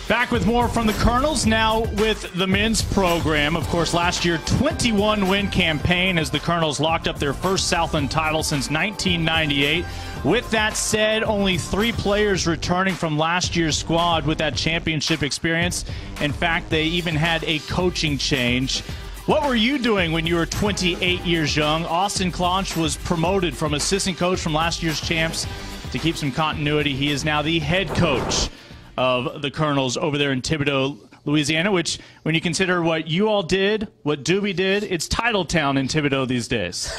Back with more from the Colonels, now with the men's program. Of course, last year, 21-win campaign as the Colonels locked up their first Southland title since 1998. With that said, only 3 players returning from last year's squad with that championship experience. In fact, they even had a coaching change. What were you doing when you were 28 years young? Austin Clonch was promoted from assistant coach from last year's champs. To keep some continuity, he is now the head coach of the Colonels over there in Thibodaux, Louisiana, which, when you consider what you all did, what Doobie did, it's title town in Thibodaux these days.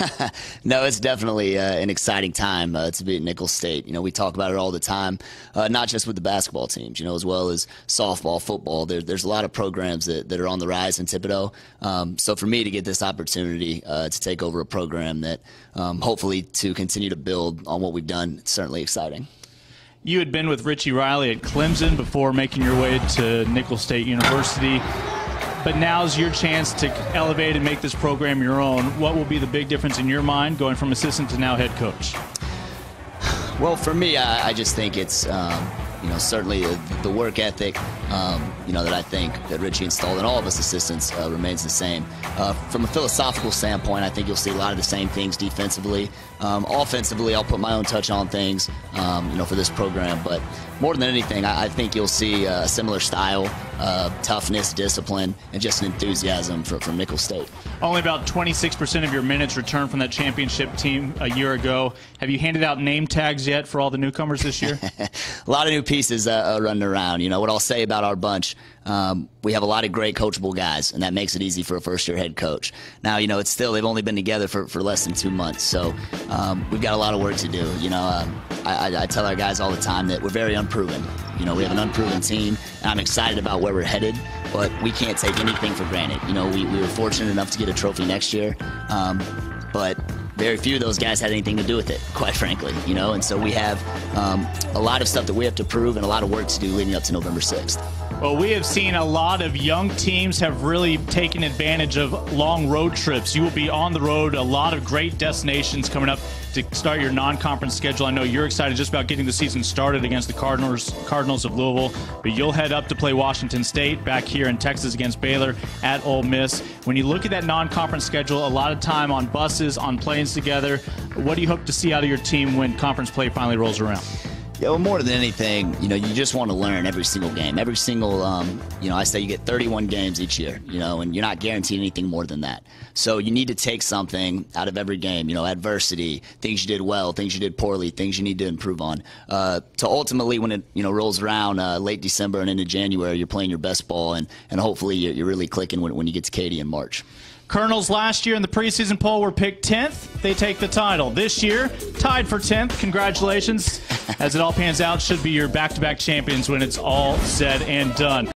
No, it's definitely an exciting time to be at Nicholls State. You know, we talk about it all the time, not just with the basketball teams, you know, as well as softball, football. There's a lot of programs that are on the rise in Thibodaux. So for me to get this opportunity to take over a program that hopefully to continue to build on what we've done, it's certainly exciting. You had been with Richie Riley at Clemson before making your way to Nicholls State University, but now's your chance to elevate and make this program your own. What will be the big difference in your mind going from assistant to now head coach? Well, for me, I just think it's, you know, certainly the work ethic, you know, that I think that Richie installed in all of us assistants remains the same. From a philosophical standpoint, I think you'll see a lot of the same things defensively. Offensively, I'll put my own touch on things, you know, for this program. But more than anything, I think you'll see a similar style, toughness, discipline, and just an enthusiasm from Nicholls State. Only about 26% of your minutes returned from that championship team a year ago. Have you handed out name tags yet for all the newcomers this year? A lot of new pieces running around. You know, what I'll say about our bunch, we have a lot of great coachable guys, and that makes it easy for a first-year head coach. Now, you know, it's still, they've only been together for less than 2 months, so we've got a lot of work to do. You know, I tell our guys all the time that we're very unproven. You know, we have an unproven team, and I'm excited about where we're headed, but we can't take anything for granted. You know, we were fortunate enough to get a trophy next year, but very few of those guys had anything to do with it, quite frankly, you know, and so we have a lot of stuff that we have to prove and a lot of work to do leading up to November 6th. Well, we have seen a lot of young teams have really taken advantage of long road trips. You will be on the road, a lot of great destinations coming up to start your non-conference schedule. I know you're excited just about getting the season started against the Cardinals of Louisville, but you'll head up to play Washington State, back here in Texas against Baylor, at Ole Miss. When you look at that non-conference schedule, a lot of time on buses, on planes together. What do you hope to see out of your team when conference play finally rolls around? Yeah, well, more than anything, you know, you just want to learn every single game. Every single, you know, I say you get 31 games each year, you know, and you're not guaranteed anything more than that. So you need to take something out of every game, you know, adversity, things you did well, things you did poorly, things you need to improve on. To ultimately, when it, you know, rolls around late December and into January, you're playing your best ball, and hopefully you're really clicking when you get to Katy in March. Colonels last year in the preseason poll were picked 10th. They take the title. This year, tied for 10th. Congratulations. As it all pans out, should be your back-to-back champions when it's all said and done.